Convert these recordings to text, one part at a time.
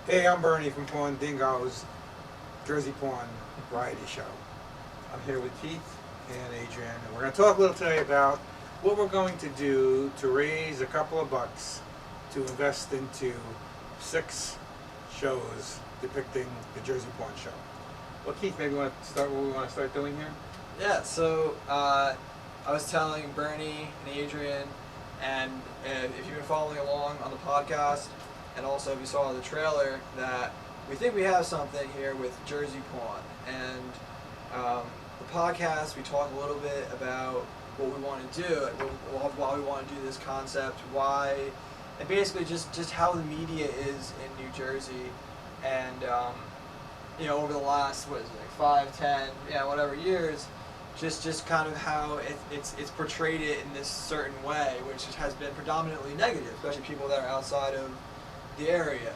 Hey, I'm Bernie from Pawndingo's Jersey Pawn Variety Show. I'm here with Keith and Adrian, and we're going to talk a little today about what we're going to do to raise a couple of bucks to invest into 6 shows depicting the Jersey Pawn Show. Well, Keith, maybe you want to start what we want to start doing here? Yeah, so I was telling Bernie and Adrian, and if you've been following along on the podcast, and also if you saw the trailer, that we think we have something here with Jersey Pawn. And the podcast, we talk a little bit about what we want to do, why we want to do this concept, why, and basically just how the media is in New Jersey. And over the last, 5, 10, whatever years, just kind of how it's portrayed it in this certain way, which has been predominantly negative, especially people that are outside of the area.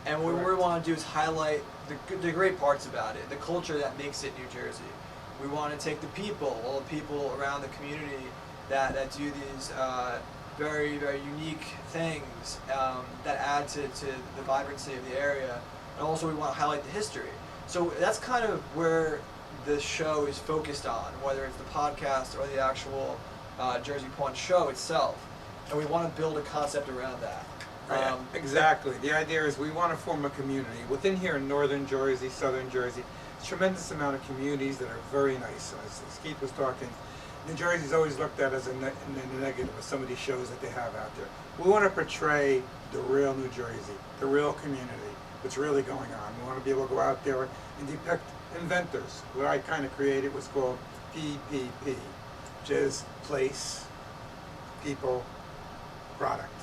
And what we want to do is highlight the great parts about it, the culture that makes it New Jersey. We want to take all the people around the community that do these very, very unique things that add to the vibrancy of the area. And also we want to highlight the history. So that's kind of where the show is focused on, whether it's the podcast or the actual Jersey Pawn show itself. And we want to build a concept around that. Exactly. The idea is we want to form a community. Within here in northern Jersey, southern Jersey, tremendous amount of communities that are very nice. As Keith was talking, New Jersey's always looked at as a negative of some of these shows that they have out there. We want to portray the real New Jersey, the real community, what's really going on. We want to be able to go out there and depict inventors. What I kind of created was called PPP, which is place, people, product.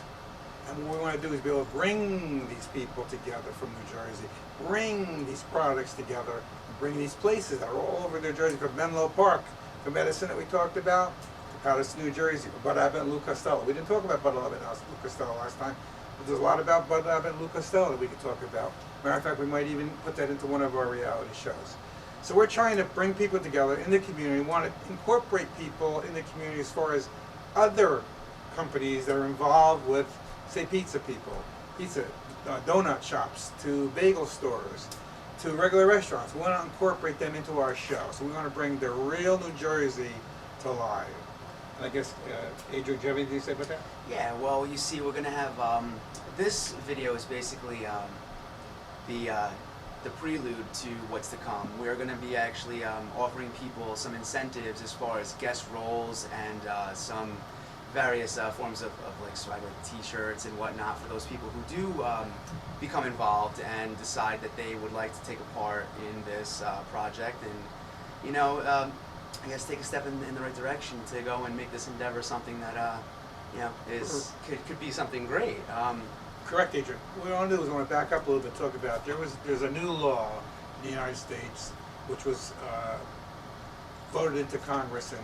And what we want to do is be able to bring these people together from New Jersey, bring these products together, and bring these places that are all over New Jersey, from Menlo Park, from Edison that we talked about, to Patterson, New Jersey, from Bud Abbott and Lou Costello. We didn't talk about Bud Abbott and Lou Costello last time, but there's a lot about Bud Abbott and Lou Costello that we could talk about. Matter of fact, we might even put that into one of our reality shows. So we're trying to bring people together in the community. We want to incorporate people in the community as far as other companies that are involved with, say, pizza donut shops, to bagel stores, to regular restaurants. We want to incorporate them into our show. So we want to bring the real New Jersey to life. And I guess, Adrian, do you have anything to say about that? Yeah, well, you see, we're going to have, this video is basically the prelude to what's to come. We're going to be actually offering people some incentives as far as guest roles and some various forms of like swag, like t-shirts and whatnot, for those people who do become involved and decide that they would like to take a part in this project, and I guess take a step in the right direction to go and make this endeavor something that could be something great. Correct, Adrian. What we want to do is we want to back up a little bit and talk about there's a new law in the United States which was voted into Congress in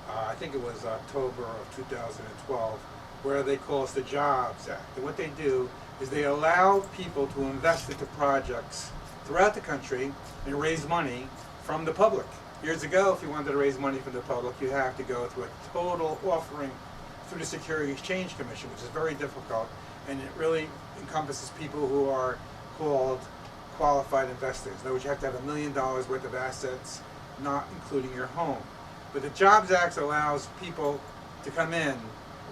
I think it was October of 2012, where they call it the Jobs Act. And what they do is they allow people to invest into projects throughout the country and raise money from the public. Years ago, if you wanted to raise money from the public, you have to go through a total offering through the Security Exchange Commission, which is very difficult, and it really encompasses people who are called qualified investors. In other words, you have to have $1 million worth of assets, not including your home. But the Jobs Act allows people to come in,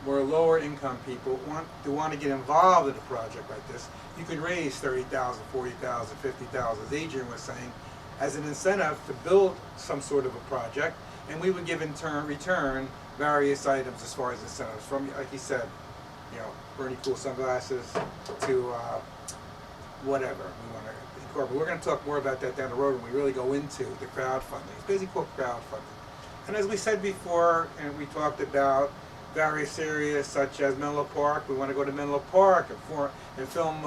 where lower income people want to get involved in a project like this. You could raise $30,000, $40,000, $50,000, as Adrian was saying, as an incentive to build some sort of a project, and we would give in return various items as far as incentives, from, like he said, Bernie cool sunglasses to whatever we want to incorporate. We're going to talk more about that down the road when we really go into the crowdfunding. It's basically called crowdfunding. And as we said before, and we talked about various areas such as Menlo Park, we want to go to Menlo Park and film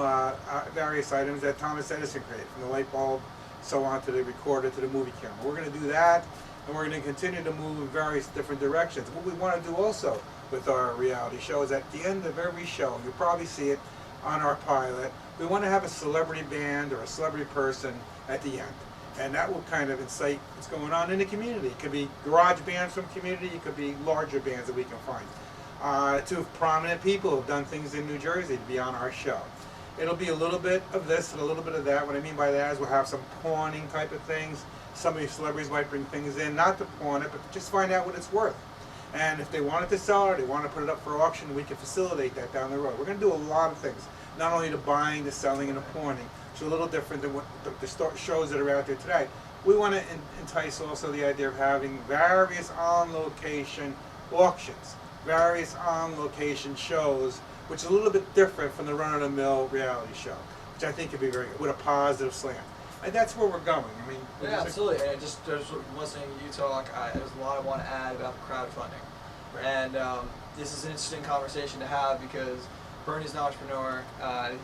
various items that Thomas Edison created, from the light bulb, so on, to the recorder, to the movie camera. We're going to do that, and we're going to continue to move in various different directions. What we want to do also with our reality show is at the end of every show, you'll probably see it on our pilot, we want to have a celebrity band or a celebrity person at the end. And that will kind of incite what's going on in the community. It could be garage bands from community, it could be larger bands that we can find. To prominent people who have done things in New Jersey to be on our show. It'll be a little bit of this and a little bit of that. What I mean by that is we'll have some pawning type of things. Some of these celebrities might bring things in, not to pawn it, but to just find out what it's worth. And if they wanted to sell it, or they want to put it up for auction, we can facilitate that down the road. We're going to do a lot of things, not only the buying, the selling, and the pawning. It's a little different than what the shows that are out there today. We want to entice also the idea of having various on-location auctions, various on-location shows, which is a little bit different from the run-of-the-mill reality show, which I think could be very good, with a positive slant. And that's where we're going. I mean, Yeah, absolutely. And just listening to you talk, there's a lot I want to add about the crowdfunding. Right. And this is an interesting conversation to have because Bernie's an entrepreneur.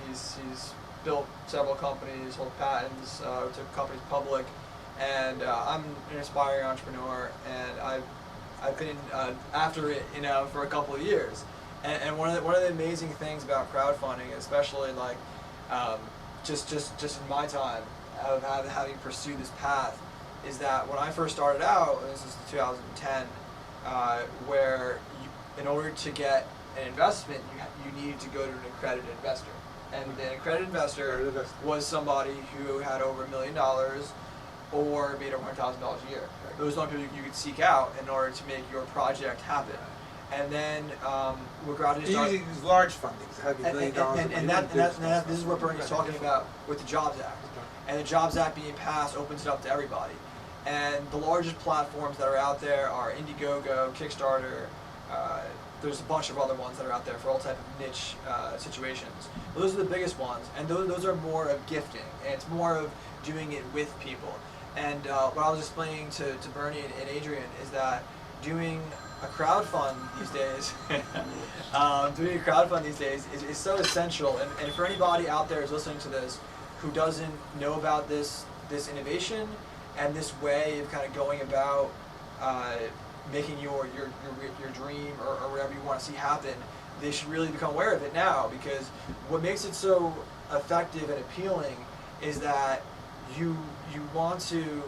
He's built several companies, hold patents, took companies public, and I'm an aspiring entrepreneur, and I've been after it, for a couple of years. And one of the amazing things about crowdfunding, especially like just in my time of having pursued this path, is that when I first started out, and this is 2010, where in order to get an investment, you needed to go to an accredited investor. And an accredited investor was somebody who had over $1 million or made over $100,000 a year. Those are the people you could seek out in order to make your project happen. And then we're gradually starting. Usually these large fundings have $1 million. And this is what Bernie's talking about with the Jobs Act. And the Jobs Act being passed opens it up to everybody. And the largest platforms that are out there are Indiegogo, Kickstarter. There's a bunch of other ones that are out there for all type of niche situations. But those are the biggest ones, and those are more of gifting, and it's more of doing it with people. And what I was explaining to Bernie and Adrian is that doing a crowdfund these days, is so essential. And for anybody out there who's listening to this who doesn't know about this innovation and this way of kind of going about making your dream or whatever you want to see happen, they should really become aware of it now, because what makes it so effective and appealing is that you want to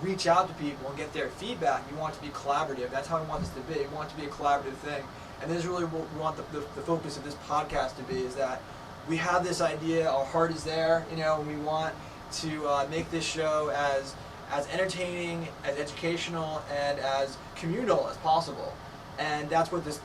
reach out to people and get their feedback. You want it to be collaborative. That's how we want this to be. We want it to be a collaborative thing. And this is really what we want the focus of this podcast to be, is that we have this idea, our heart is there, and we want to make this show as entertaining, as educational, and as communal as possible. And that's what this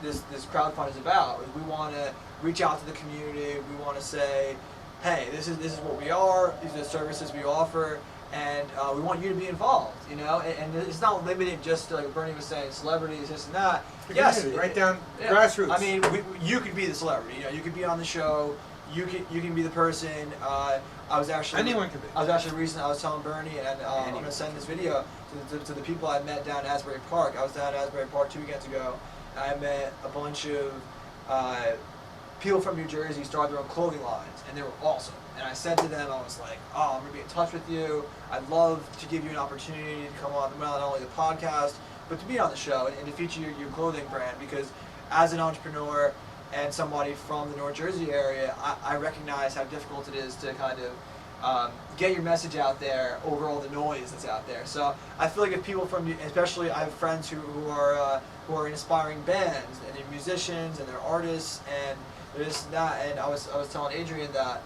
crowdfund is about. Is we want to reach out to the community. We want to say, hey, this is what we are. These are the services we offer, and we want you to be involved. And it's not limited just to, like Bernie was saying, celebrities, this and that. Yes, right down grassroots. I mean, you could be the celebrity. You could be on the show. You can be the person. Anyone can be. I was telling Bernie, and I'm going to send this video to the people I met down at Asbury Park. I was down at Asbury Park 2 weekends ago, and I met a bunch of people from New Jersey who started their own clothing lines, and they were awesome. And I said to them, I was like, I'm going to be in touch with you. I'd love to give you an opportunity to come on not only the podcast, but to be on the show and to feature your clothing brand, because as an entrepreneur and somebody from the North Jersey area, I recognize how difficult it is to kind of get your message out there over all the noise that's out there. So I feel like if people especially I have friends who are in aspiring bands, and they're musicians and they're artists and this and that, and I was telling Adrian that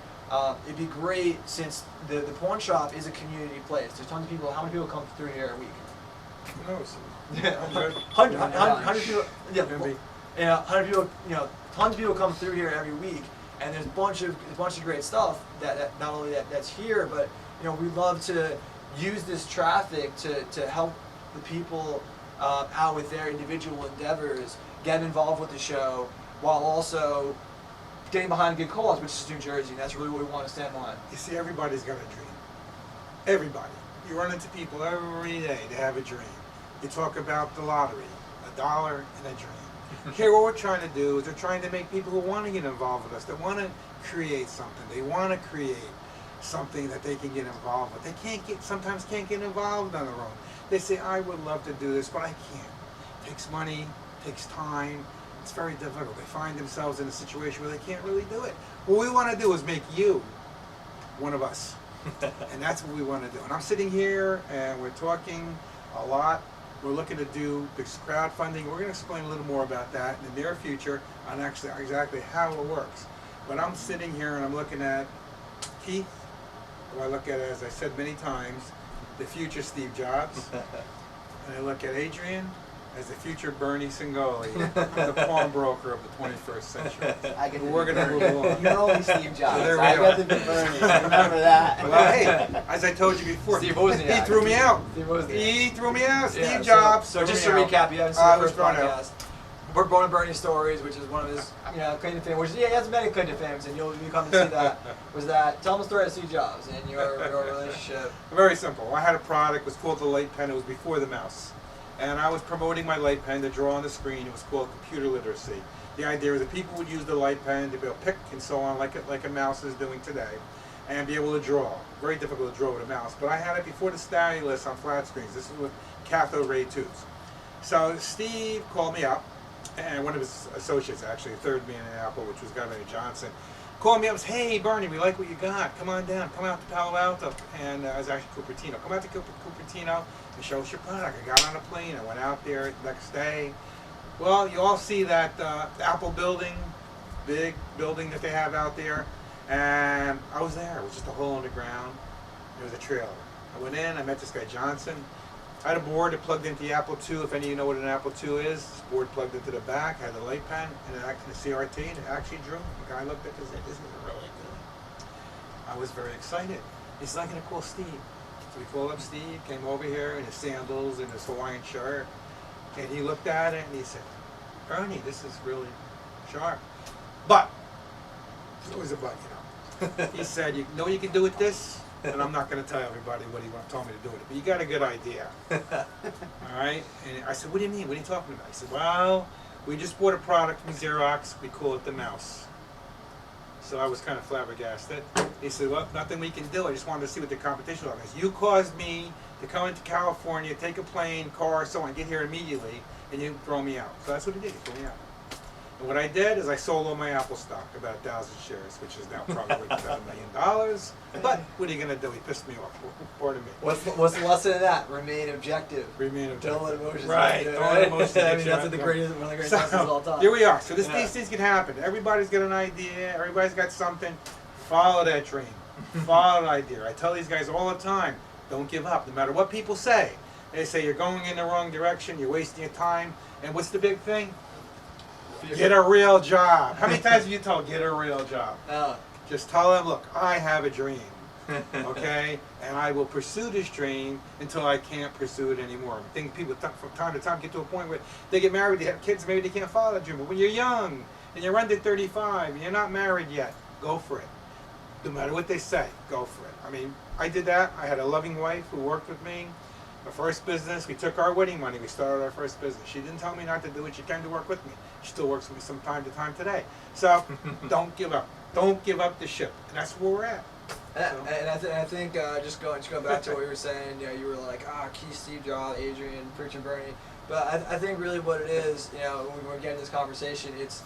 it'd be great, since the pawn shop is a community place. There's tons of people. How many people come through here a week? Who knows? 100 people. Yeah, 100 people. Tons of people come through here every week, and there's a bunch of great stuff that not only that's here, but we'd love to use this traffic to help the people out with their individual endeavors, get involved with the show, while also getting behind a good cause, which is New Jersey. And that's really what we want to stand behind. You see, everybody's got a dream. Everybody. You run into people every day that have a dream. You talk about the lottery, $1 and a dream. Here, what we're trying to do is we're trying to make people who want to get involved with us, that want to create something. They want to create something that they can get involved with. They sometimes can't get involved on their own. They say, I would love to do this, but I can't. It takes money, it takes time. It's very difficult. They find themselves in a situation where they can't really do it. What we want to do is make you one of us. And that's what we want to do. And I'm sitting here and we're talking a lot. We're looking to do this crowdfunding. We're going to explain a little more about that in the near future on actually exactly how it works. But I'm sitting here and I'm looking at Keith, who I look at, as I said many times, the future Steve Jobs. And I look at Adrian as the future Bernie Singoli, the pawnbroker of the 21st century. I get We're going to move along. You're only Steve Jobs. there we I are. got to be Bernie. Remember that. Well, hey, as I told you before, Steve Wozniak. he threw me out. Steve Wozniak. He threw me out. Steve Yeah, Jobs. So threw just me to out. recap, you haven't seen I the was first thrown out. podcast. We're Born and Bernie Stories, which is one of his, claim to fame. Which he has many claim to fame, and you come to see that. Was that tell him the story of Steve Jobs and your relationship? Very simple. I had a product. It was called the Light Pen. It was before the mouse. And I was promoting my light pen to draw on the screen. It was called computer literacy. The idea was that people would use the light pen to be able to pick and so on, like a mouse is doing today, and be able to draw. Very difficult to draw with a mouse. But I had it before the stylus on flat screens. This is with cathode ray tubes. So Steve called me up, and one of his associates, actually, a third man in Apple, which was a guy named Johnson, called me up and said, "Hey, Bernie, we like what you got. Come on down. Come out to Palo Alto." And I was actually Cupertino. Come out to Cupertino and show us your product. I got on a plane. I went out there the next day. Well, you all see that Apple building, big building that they have out there. And I was there. It was just a hole in the ground. There was a trailer. I went in. I met this guy Johnson. I had a board that plugged into the Apple II. If any of you know what an Apple II is, this board plugged into the back, had the light pen, and it acted the CRT, and it actually drew. The guy looked at this and said, "This is really good." I was very excited. He's not going to call Steve. So we called up Steve, came over here in his sandals and his Hawaiian shirt, and he looked at it and he said, "Bernie, this is really sharp." But, there's always a but, you know. He said, "You know what you can do with this?" And I'm not going to tell everybody what he told me to do with it, but you got a good idea. All right? And I said, "What do you mean? What are you talking about?" He said, "Well, we just bought a product from Xerox. We call it the mouse." So I was kind of flabbergasted. He said, "Well, nothing we can do. I just wanted to see what the competition was." You caused me to come into California, take a plane, car, so on, get here immediately, and you throw me out. So that's what he did. He threw me out. And what I did is I sold all my Apple stock, about 1,000 shares, which is now probably worth $7 million. But what are you going to do? He pissed me off. Pardon me. What's the lesson in that? Remain objective. Remain objective. Don't let emotions. Right. get you, Don't let emotions I get mean, you. that's one of the greatest lessons of all time. Here we are. So these Yeah. things can happen. Everybody's got an idea. Everybody's got something. Follow that dream. Follow that idea. I tell these guys all the time, don't give up. No matter what people say. They say you're going in the wrong direction. You're wasting your time. And what's the big thing? Get a real job. How many times have you told, get a real job? Just tell them, look, I have a dream, okay? And I will pursue this dream until I can't pursue it anymore. I think people from time to time get to a point where they get married, they have kids, maybe they can't follow that dream. But when you're young and you're under 35 and you're not married yet, go for it. No matter what they say, go for it. I mean, I did that. I had a loving wife who worked with me. Our first business, we took our wedding money, we started our first business. She didn't tell me not to do it, she came to work with me. She still works with me from time to time today. So, don't give up. Don't give up the ship. And that's where we're at. And I think just going back to what you were saying, you were like, Keith, Steve Jobs, Adrian, Preacher Bernie. But I think really what it is, when we're getting this conversation, it's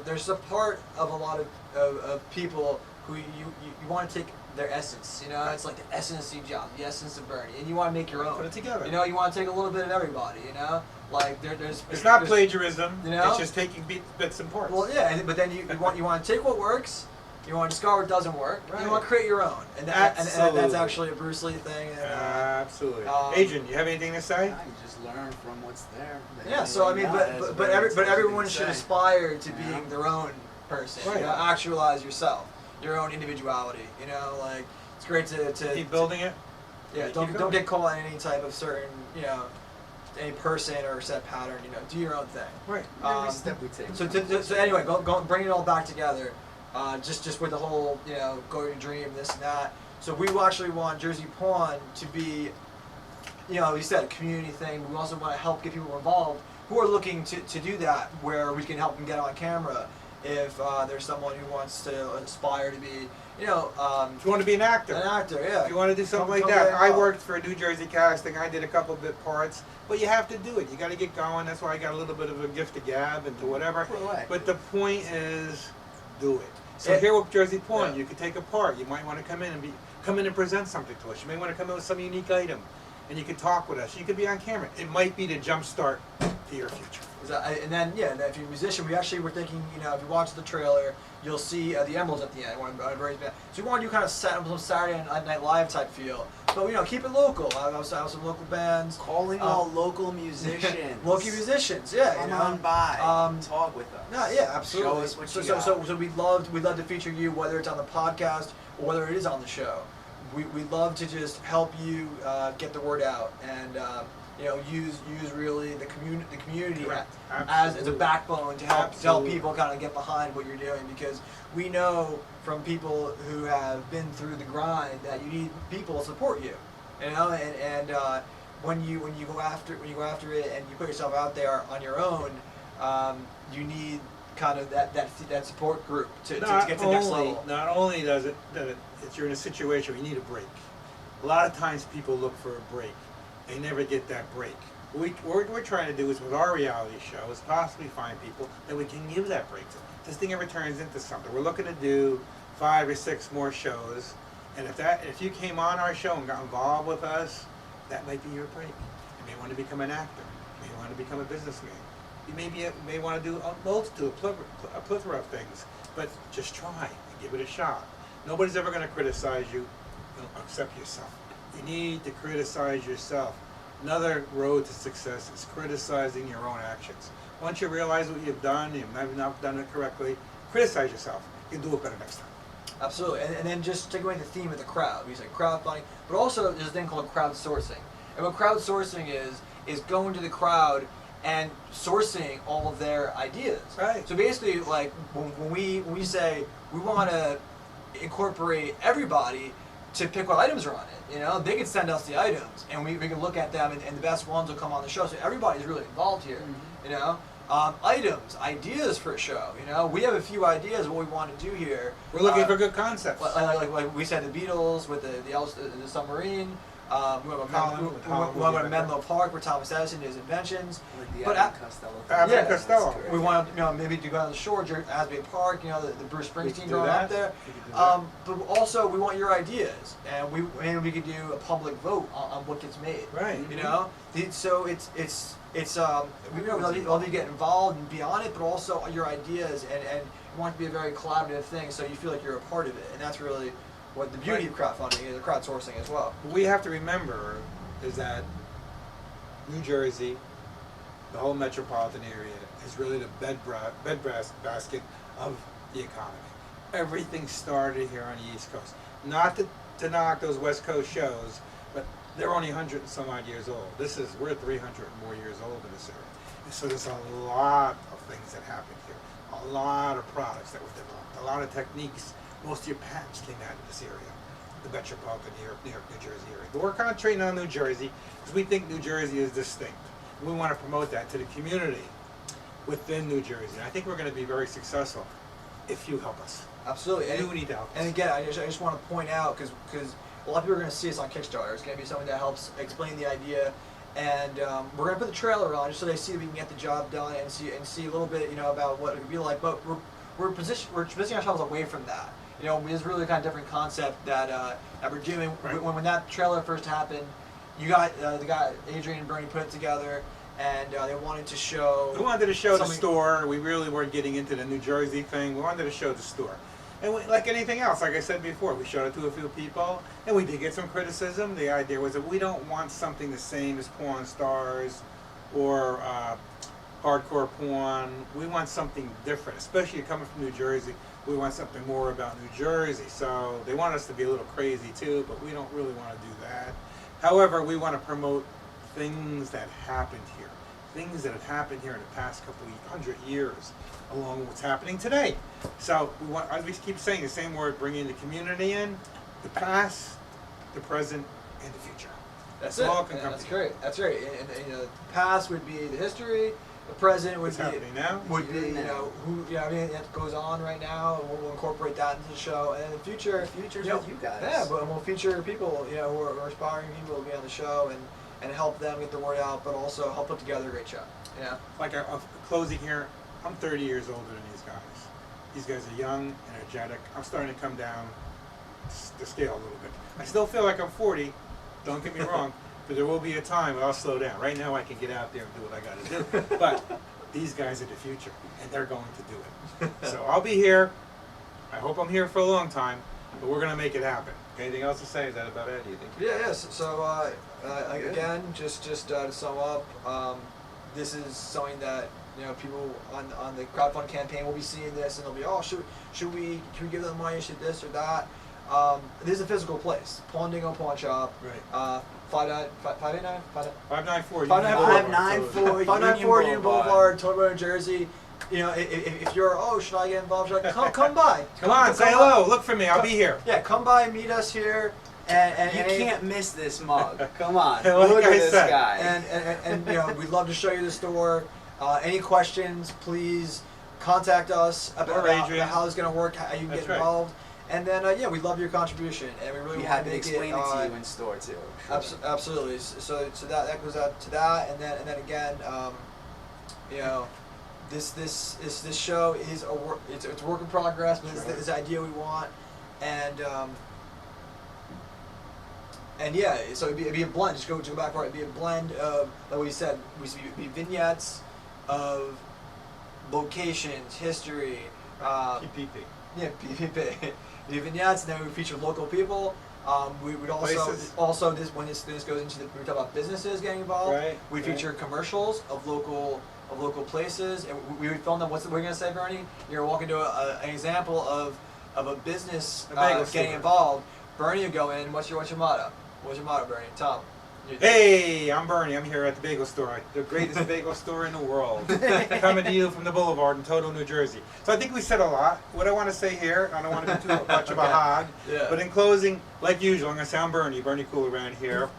there's a part of a lot of people who you want to take their essence, it's like the essence of Steve Jobs, the essence of Bernie, and you want to make your own. Put it together. You want to take a little bit of everybody, like there's. It's not plagiarism. You It's just taking bits and parts. Well, yeah, but then you want to take what works. You want to discover what doesn't work. Right. You want to create your own, and that's actually a Bruce Lee thing. And, absolutely. Adrian, you have anything to say? Yeah, you just learn from what's there. Yeah. So I mean, but everyone should aspire to being their own person. Right. Actualize yourself, your own individuality. Like it's great to Keep building it. Yeah. Don't get caught in any type of certain any person or set pattern. Do your own thing. Right. Every step we take. So anyway, go bring it all back together. Just with the whole, go your dream, this and that. So we actually want Jersey Pawn to be, you said a community thing, but we also want to help get people involved who are looking to do that, where we can help them get on camera. If there's someone who wants to aspire to be, if you want to be an actor. Yeah. If you want to do something like Come that. get I involved. worked for a New Jersey casting. I did a couple of bit parts. But you have to do it. You got to get going. That's why I got a little bit of a gift to gab and to whatever. Right. But the point is, do it. So here with Jersey Pawn, you could take a part. You might want to come in and present something to us. You may want to come in with some unique item, and you could talk with us. You could be on camera. It might be to jumpstart to your future. And then, yeah, and if you're a musician, we actually were thinking, you know, if you watch the trailer, you'll see the emeralds at the end. So we want to do kind of some Saturday Night Live type feel. But, you know, keep it local. I have some local bands. Calling all local musicians. Local musicians, yeah. Come you know? on by. Talk with us. No, yeah, absolutely. Show us what you got. So we'd love to feature you, whether it's on the podcast or whether it is on the show. We'd love to just help you get the word out and you know, use really the community as a backbone to help people kind of get behind what you're doing, because we know from people who have been through the grind that you need people to support you, you know, and when you go after it and you put yourself out there on your own, you need kind of that support group to get to the next level. Not only does it you're in a situation where you need a break. A lot of times people look for a break. They never get that break. What we're trying to do is, with our reality show, is possibly find people that we can give that break to. This thing ever turns into something. We're looking to do 5 or 6 more shows, and if you came on our show and got involved with us, that might be your break. You may want to become an actor. You may want to become a businessman. You may want to do a plethora of things, but just try and give it a shot. Nobody's ever going to criticize you except yourself. You need to criticize yourself. Another road to success is criticizing your own actions. Once you realize what you've done, you have not done it correctly, criticize yourself. You can do it better next time. Absolutely, and then just take away the theme of the crowd. We say crowdfunding, but also there's a thing called crowdsourcing. And what crowdsourcing is going to the crowd and sourcing all of their ideas. Right. So basically, like when we say we want to incorporate everybody to pick what items are on it, you know, they can send us the items and we can look at them, and the best ones will come on the show. So everybody's really involved here, you know. Items, ideas for a show, you know. We have a few ideas of what we want to do here. We're looking for good concepts. Like we said, the Beatles with the submarine. We want to go to Menlo Park where Thomas Edison did his inventions. With the But Abbott Costello. Abbott Costello. We want to, you know, maybe to go on the shore, Asbury Park, you know, the Bruce Springsteen going up there. But also we want your ideas, and we could do a public vote on what gets made. Right. You know, so it's we love you get involved and be on it, but also your ideas, and you want it to be a very collaborative thing, so you feel like you're a part of it, and that's really what the beauty of crowdfunding is, or crowdsourcing as well. What we have to remember is that New Jersey, the whole metropolitan area, is really the basket of the economy. Everything started here on the East Coast. Not to knock those West Coast shows, but they're only 100 and some odd years old. We're 300 and more years old in this area. And so there's a lot of things that happened here. A lot of products that were developed. A lot of techniques. Most of your patents came out of this area, the metropolitan New York, New Jersey area. But we're concentrating on New Jersey because we think New Jersey is distinct. We want to promote that to the community within New Jersey. And I think we're going to be very successful if you help us. Absolutely. You need help. And again, I just want to point out, because a lot of people are going to see us on Kickstarter. It's going to be something that helps explain the idea. And we're going to put the trailer on just so they see that we can get the job done and see a little bit, you know, about what it would be like. But we're positioning ourselves away from that. You know, it's really a kind of different concept that we're doing. Right. When that trailer first happened, you got the guy Adrian and Bernie put it together, and they wanted to show. We wanted to show the store. We really weren't getting into the New Jersey thing. We wanted to show the store. And like anything else, like I said before, we showed it to a few people, and we did get some criticism. The idea was that we don't want something the same as Porn Stars or hardcore porn. We want something different, especially coming from New Jersey. We want something more about New Jersey. So they want us to be a little crazy too, but we don't really want to do that. However, we want to promote things that happened here, things that have happened here in the past couple of 100 years, along with what's happening today. So we want, as we keep saying the same word, bringing the community in, the past, the present, and the future. That's it. it. All can Yeah, come that's together. great. That's great. And you know, the past would be the history. The present would What's happening now? Would be, you know, everything that goes on right now. We'll incorporate that into the show, and in the future's with you guys. Yeah, but we'll feature people, you know, who are aspiring people to be on the show and help them get the word out, but also help put together a great show. Yeah. Like a closing here, I'm 30 years older than these guys. These guys are young, energetic. I'm starting to come down the scale a little bit. I still feel like I'm 40. Don't get me wrong. but there will be a time where I'll slow down. Right now I can get out there and do what I gotta do. But these guys are the future, and they're going to do it. So I'll be here. I hope I'm here for a long time, but we're gonna make it happen. Anything else to say? Is that about it, do you think? Yeah, yes. So again, just to sum up, this is something that people on the crowdfund campaign will be seeing this, and they'll be, oh, should we give them money? Should this or that? This is a physical place, Pawndingo Pawn Shop. Right. 589 594 594 Union Boulevard, Toledo, New Jersey. If you're, should I get involved? Should I come by? Come on, say hello. Look for me. I'll be here. Yeah, come by, meet us here. And You can't miss this mug. Come on, Like look I at this said. guy. And we'd love to show you the store. Any questions, please contact us about how it's going to work, how you can That's get right. involved. And then, we love your contribution, and we really We want have to to make explain it to you in store too. Sure. Absolutely. So that goes out to that, and then again, this show is it's a work in progress, but it's the idea we want, and yeah, so it'd be a blend. Just go back for it. It'd be a blend of, like we said, be vignettes of locations, history. PPP. Yeah, PPP. The vignettes, and then we feature local people. We would Places. also this when this goes into we talk about businesses getting involved. Right, We feature commercials of local places, and we would film them. What are you gonna say, Bernie? You're walking to an example of a business A bagel getting store. involved. Bernie would go in. What's your motto? What's your motto, Bernie? Tom. Hey, I'm Bernie. I'm here at the bagel store, the greatest bagel store in the world. Coming to you from the Boulevard in Toledo, New Jersey. So I think we said a lot. What I want to say here, I don't want to be too much of a hog, Yeah. but in closing, like usual, I'm going to say I'm Bernie Cool around here.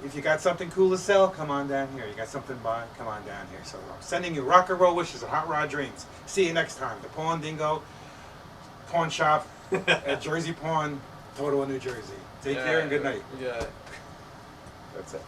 If you got something cool to sell, come on down here. You got something to buy, come on down here. So I'm sending you rock and roll wishes and hot rod dreams. See you next time. The Pawndingo Pawn Shop at Jersey Pawn, Toledo, New Jersey. Take care and good night. Yeah. That's it.